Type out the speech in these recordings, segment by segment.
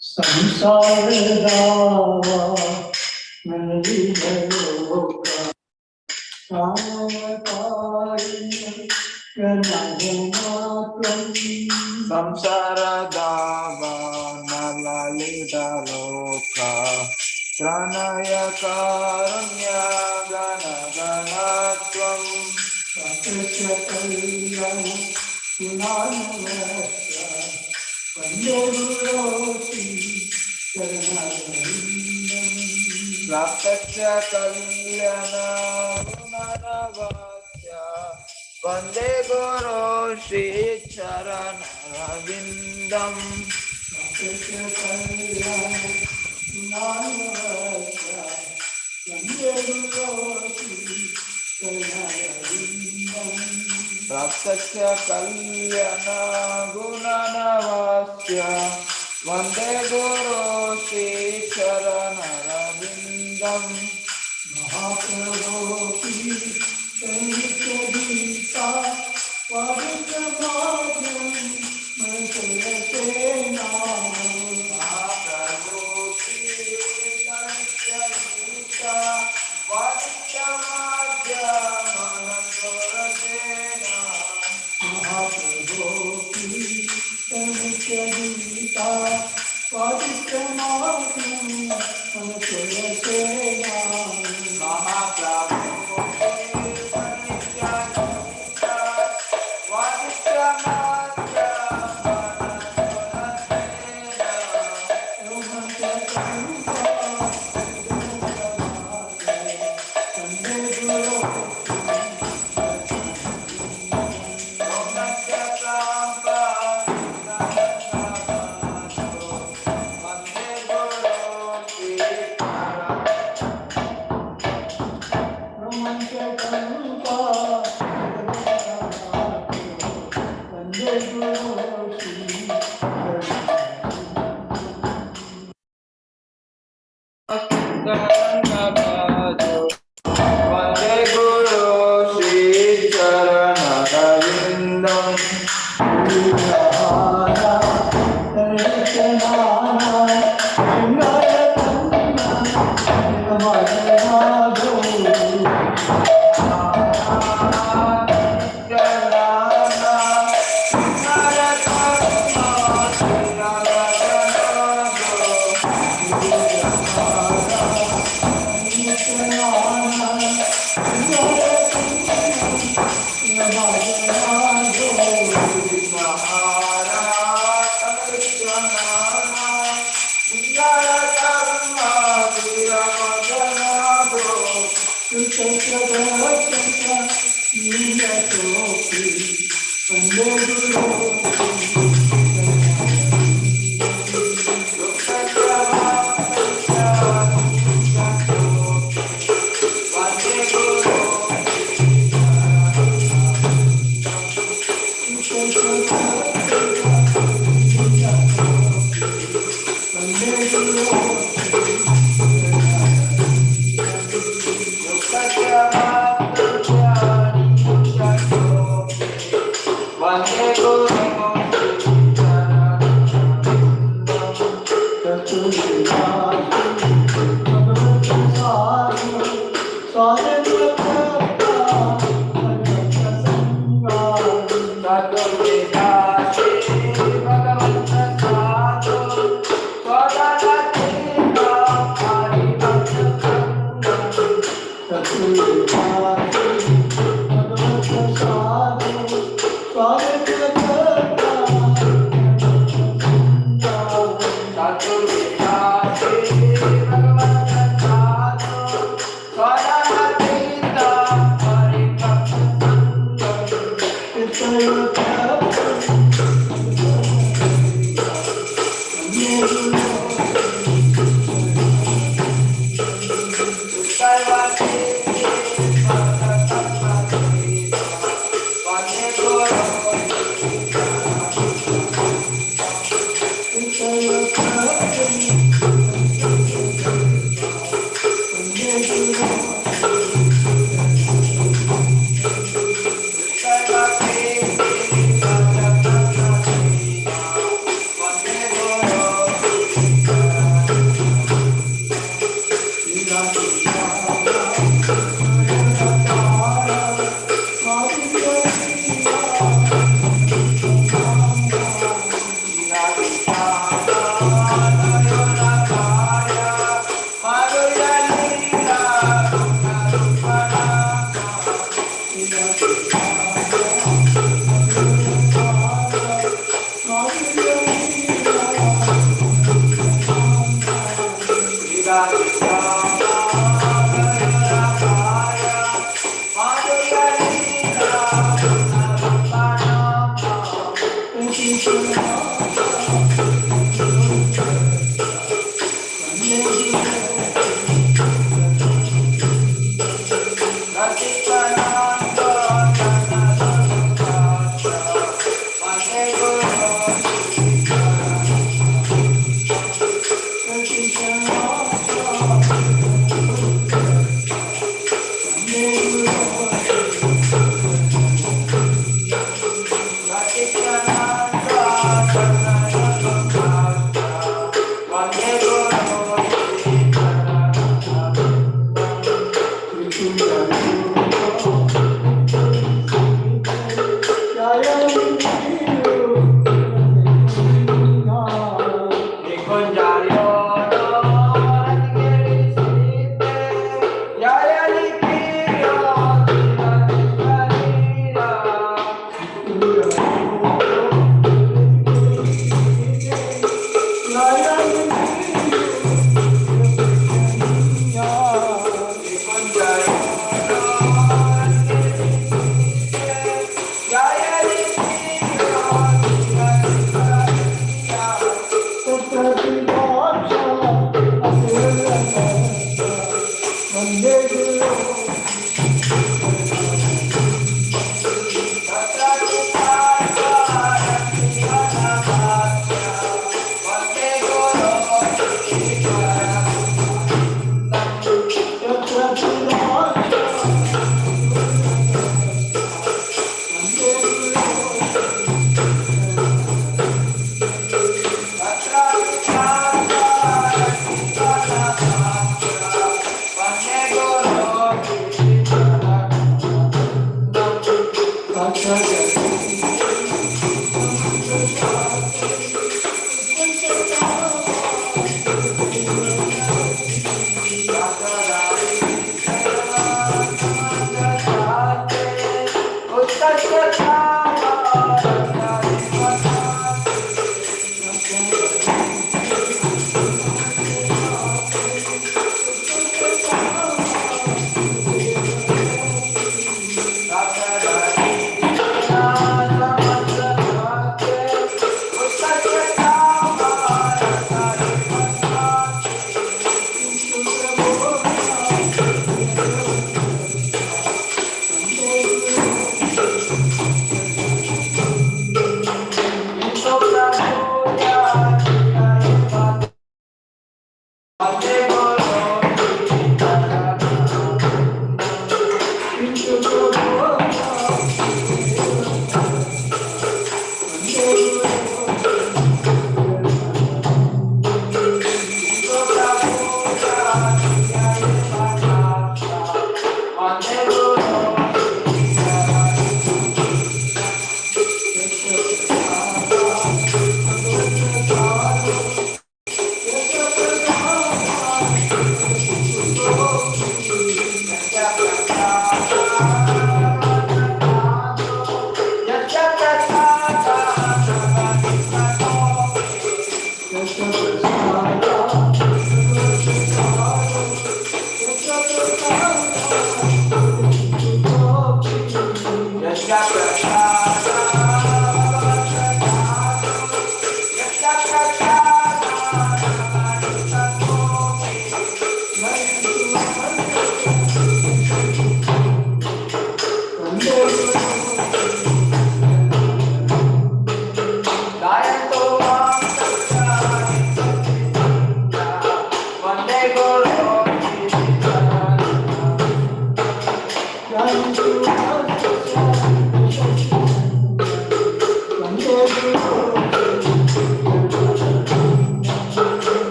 संसार दावा नलिलोका संसार दावा नलिलोका प्रणय कारुण्य गण गणत्वं प्राप्तस्य कल्याण गुणनवास्य वन्दे गुरो श्री चरणरविन्दम् प्राप्तस्य कल्याण गुणनवास्य वन्दे गुरो श्री चरणरविन्दम्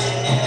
Hare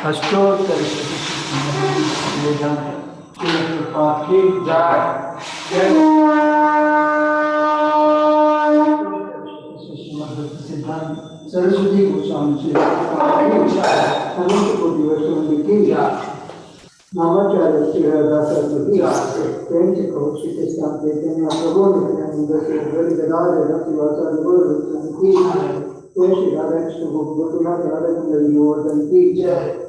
अष्टोत्तर सरस्वती गोस्वामी से अनंत कोटि वर्षों में की नामाचार्य श्री हरदासरस्वती प्रेम से कहो श्री कृष्ण चैतन्य प्रभु नित्यानंद से हरि गदाधर रतिवासादि गौर की जय श्री राधा कृष्ण गोपीनाथ राधा कुंड गोवर्धन की जय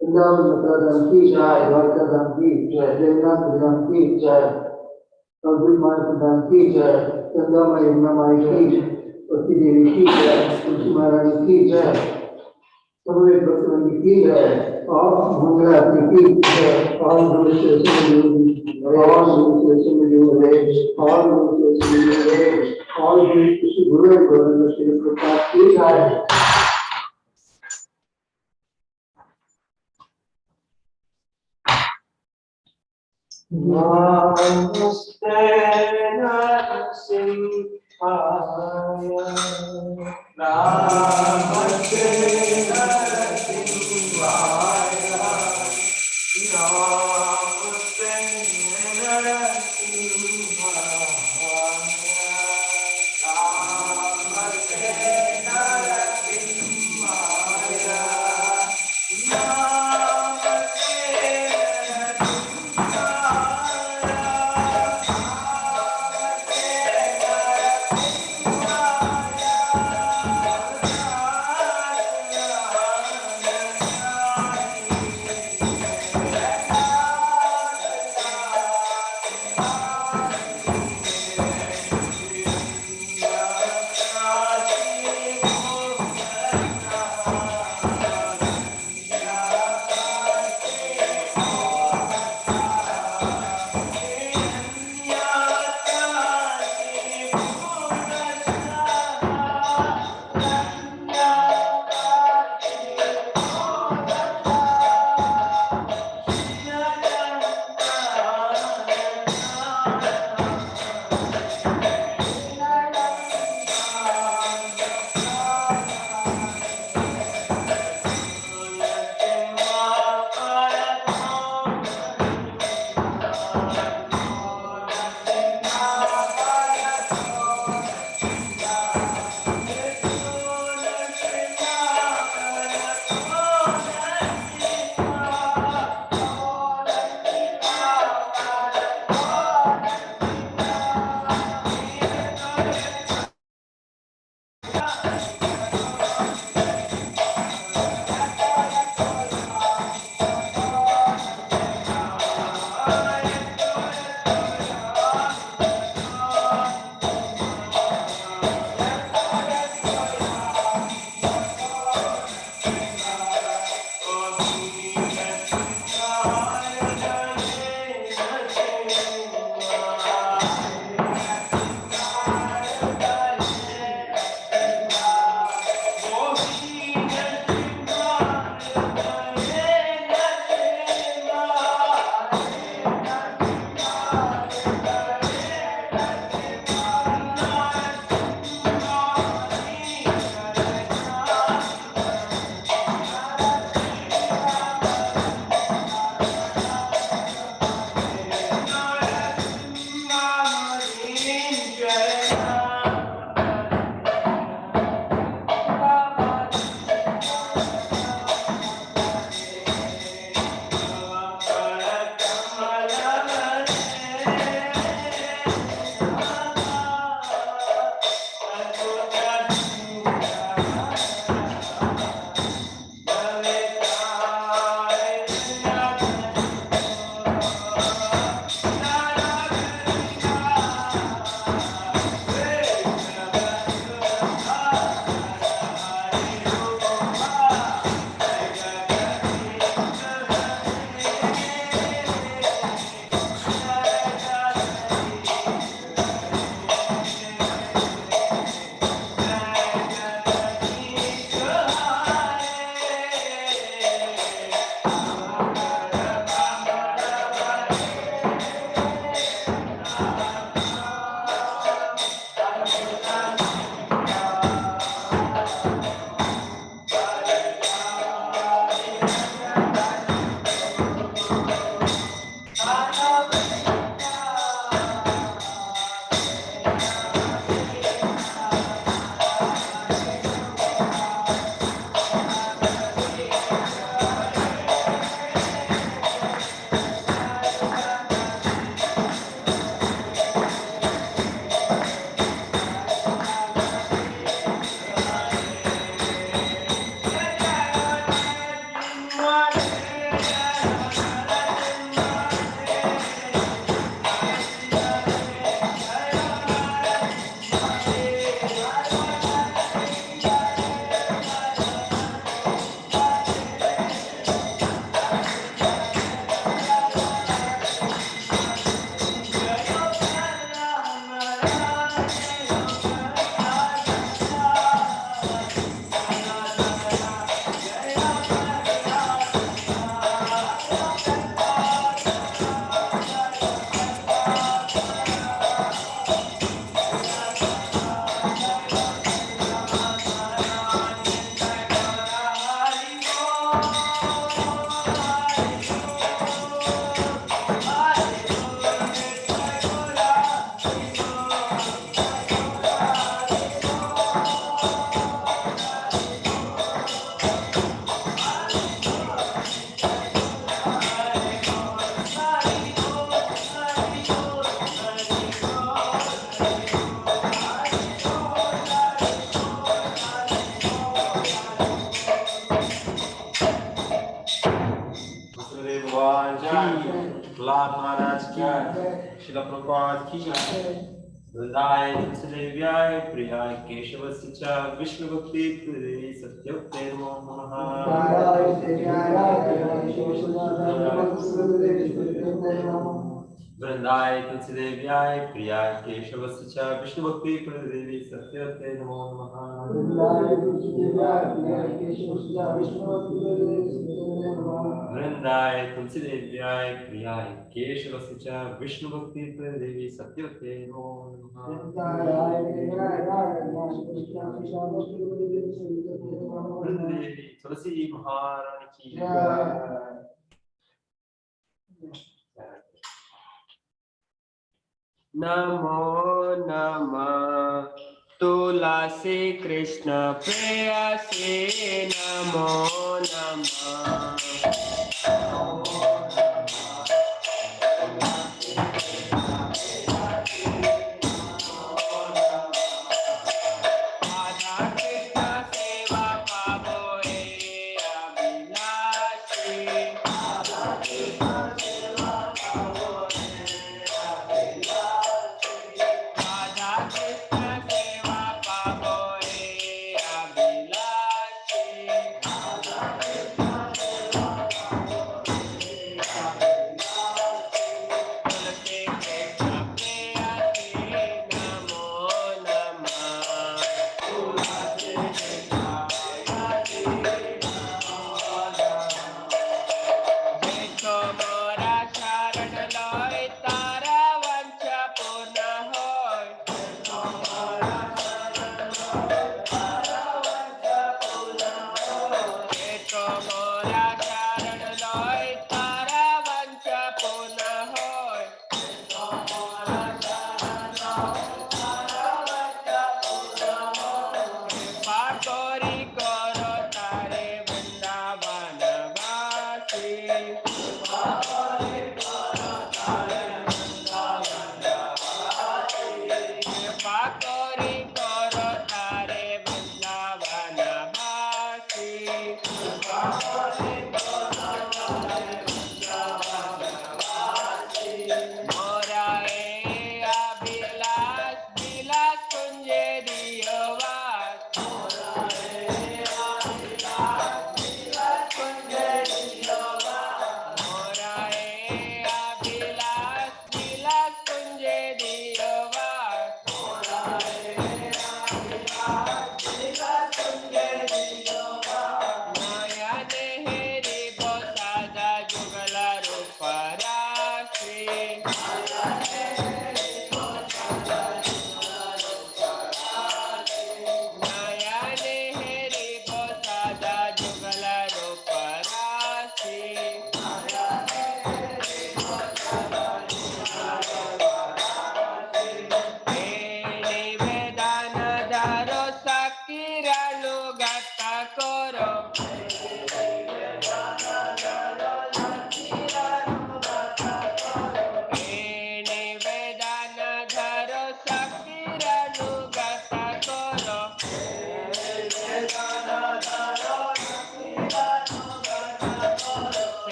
वृंदावन मथुरा धाम की जय द्वारका धाम की जय जगन्नाथ धाम की जय अवधूत मार्ग धाम की जय गंगा माई यमुना माई की जय तुलसी देवी की जय तुलसी महारानी की जय समवेत भक्तवंदी की जय और मंगला की जय और गुरु से मिले और गुरु से मिले और गुरु से मिले और किसी गुरु गोविंद श्री प्रकाश की जय नमस्ते नरसिंहाय नमस्ते नरसिंहाय नमस्ते प्रहलाद महाराज की, शिला प्रभुपाद की, वृंदाय तुलसीदेव्याय प्रियाय केशवस्य च विष्णु भक्ति प्रिय सत्योक्ते नमो नमः। वृंदाय तुलसीदेव्याय प्रियाय केशवस्य च विष्णु भक्ति प्रिय सत्योक्ते नमो नमः। वृंदाय तुलसीदेव्याय प्रियाय केशवस्य च विष्णु भक्ति प्रदेवी सत्योक्ते नमो नमः। वृंदेवी तुलसी महारानी की नमो नमः तुलसी कृष्ण प्रेयसी नमो नमः।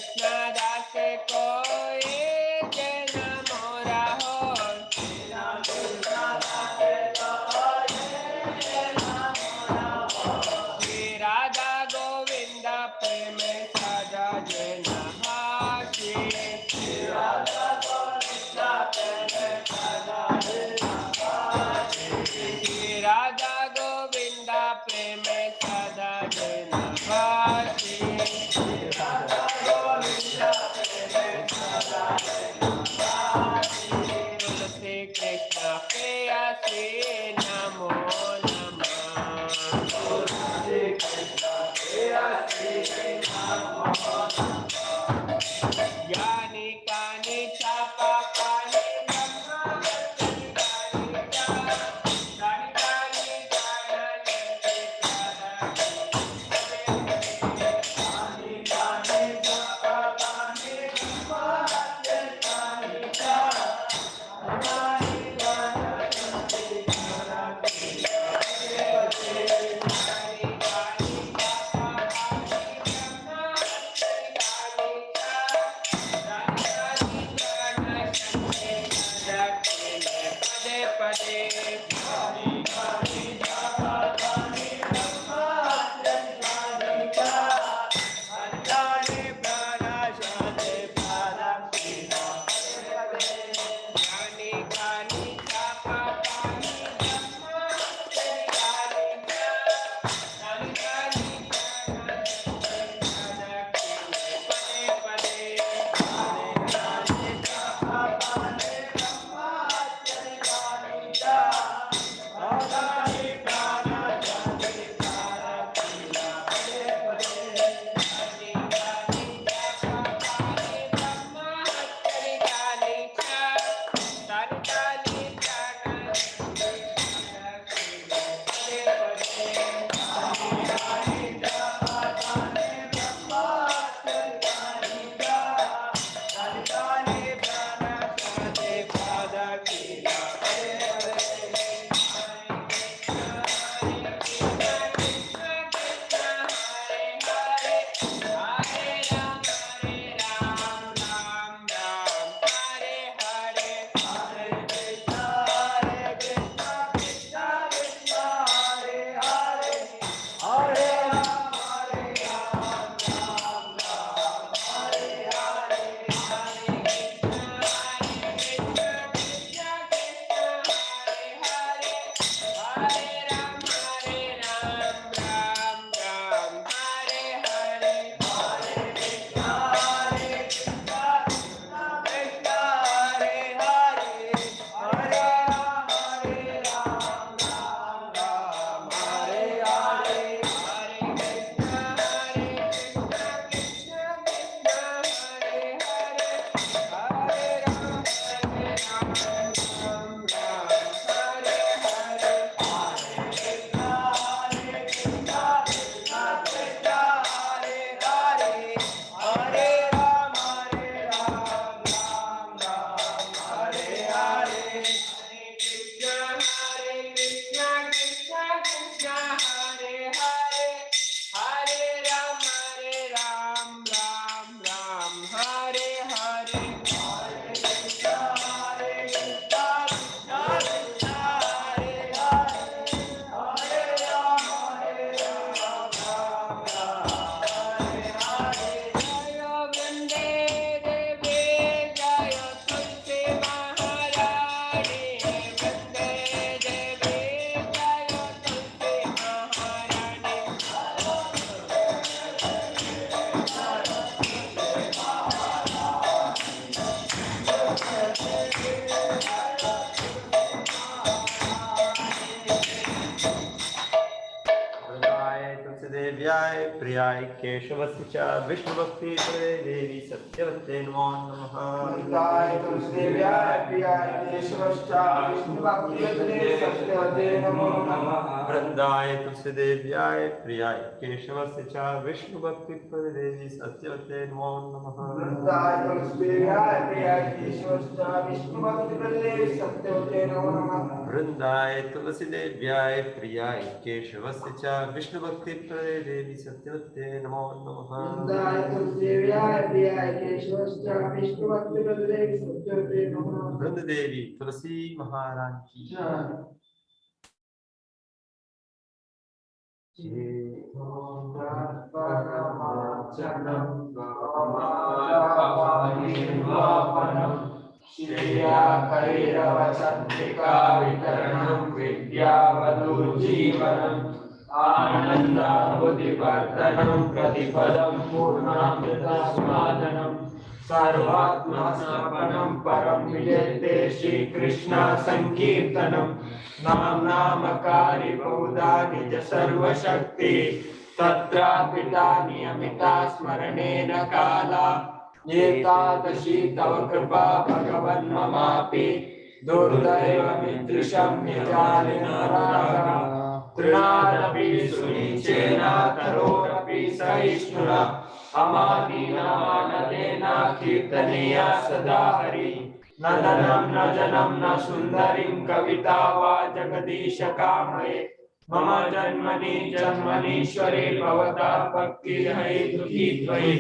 कृष्णदासे कोई जन मोरा हो श्री राधा गोविंद प्रेम सदा जन हासी श्री राधा गोविंद प्रेम सदा जन हासी श्री राधा गोविंद प्रेम सदा जन हासी श्री राधा गोविंद प्रेम सदा जन हासी तुलसी कृष्ण प्रेयसी नमो नमः तुलसी कृष्ण प्रेयसी नमो नमः यानि कानि च पापानि ब्रह्मवत्यानि च तानि तानि जानाति यानि कानि च पापानि ब्रह्मवत्यानि च तानि जानाति देव्याय प्रियाय केशवस्य च विष्णुभक्ति देवी सत्यवते नमो नमः वृंदाय तुलसीदेव्याय प्रियाय केशवश्च विष्णुभक्तिवेदिने सत्यवते नमो नमः वृंदाय तुलसीदेव्याय प्रियाय केशवस्य च विष्णुभक्ति देवी सत्यवते नमो नमः वृंदाय तुलसीदेव्याय प्रियाय केशवश्च विष्णुभक्तिवेदिने सत्यवते नमो नमः वृंदाय तुलसीदेव्याय प्रियाय केशवस्य च विष्णुभक्ति प्रदे देवी सत्यवते नमो नमः वृंदाय तुलसीदेव्याय प्रियाय केशवस्य विष्णुभक्तिप्रदे सत्यवते नमो नमः। वृंद देवी तुलसी महारानी की जय। वितरणं विद्यावधूजीवनम् आनन्दावधिवर्धनं प्रतिपदं पूर्णामृतस्वादनं सर्वात्मस्मरणं परं विजयते श्रीकृष्ण संकीर्तनं नामकारि बहुधा निज सर्वशक्ति तत्रापिता नियमिता स्मरणेन काला एतादृशी तव कृपा भगवन् ममापि दुर्दैवमिदृशं निजालिनरागा तृणादपि सुनीचेन तरोरपि सहिष्णुना अमानीनमानदेन कीर्तनीया सदा हरि न धनं न जनं न सुन्दरीं कविता वा जगदीश कामये मम जन्मनि जन्मनीश्वरे भवता भक्तिर्हैतुकी त्वयि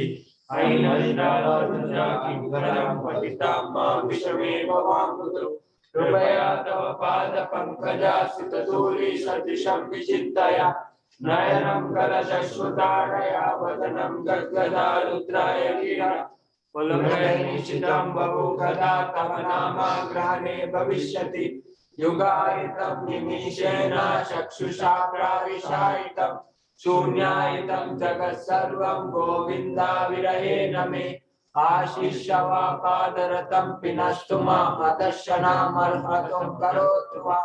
किङ्करं पतितां मां विषमे भवाङ्कुरु कृपया तव पाद पंकजासितधूलि सदृशं विचिन्तया नयनं कलशश्रुतारया वदनं गद्गदारुद्राय गिरा पुलकैर्निशितं बहु कदा तव नामाग्रहणे भविष्यति युगायितं निमिषेण चक्षुषा प्राविशायितं शून्यायितं जगत् सर्वं गोविन्दा विरहेण मे आशिष्यवापादरतं पिनस्तु माम् अदर्शनामर्हतं करोतु वा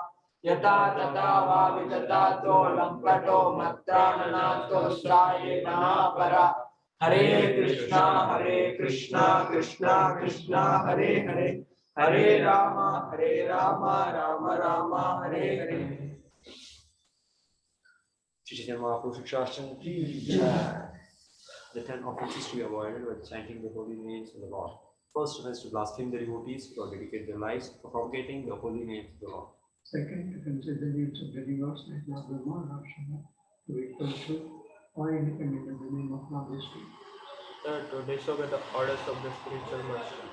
यथा तथा वा विदधातो लम्पटो मत्त्राणनाथो सायेन परा हरे Krishna Krishna Krishna Hare Hare Hare Ram Ram Ram Hare Hare. Chaitanya Mahaprabhu Shastra ki the 10 offenses to be avoided by chanting the holy names of the Lord. First offense to blaspheme the devotees or dedicate their lives for propagating the holy names of the Lord. Second, to consider the names of demigods like Lord Brahma, Lord Shiva, to equal to or independent of the name of Lord Vishnu. Third, to disobey the orders of the spiritual master.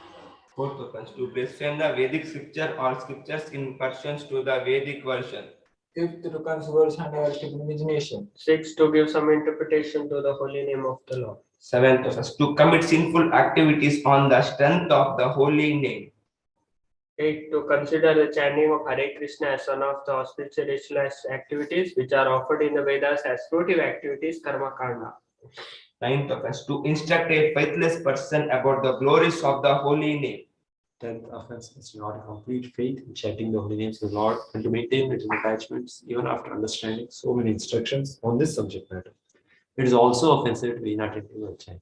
Fourth offense to blaspheme the Vedic scripture or scriptures in pursuance to the Vedic version. Fifth, to converse and worship imagination. Sixth, to give some interpretation to the holy name of the Lord. Seventh offense to commit sinful activities on the strength of the holy name. Eighth, to consider the chanting of Hare Krishna as one of the auspicious ritualized activities which are offered in the Vedas as fruitive activities, karma kanda. Ninth offense to instruct a faithless person about the glories of the holy name. 10th offense is not a complete faith in chanting the holy names of the Lord and to maintain little attachments even after understanding so many instructions on this subject matter. It is also offensive to be inattentive while chanting.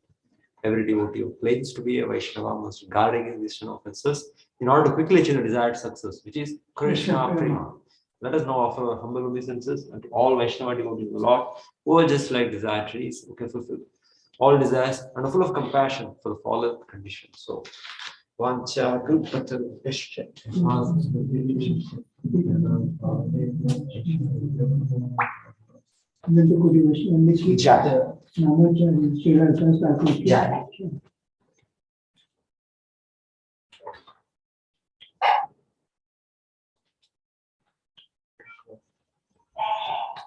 Every devotee who claims to be a Vaishnava must guard against these 10 offenses in order to quickly achieve the desired success, which is Krishna Prema. Let us now offer our humble obeisances unto all Vaishnava devotees of the Lord who are just like desire trees who can fulfill all desires and are full of compassion for the fallen condition. So, Vancha Gupata Vishya. And then the Kudi Vishnu and the Namocha and Sri Lanka started.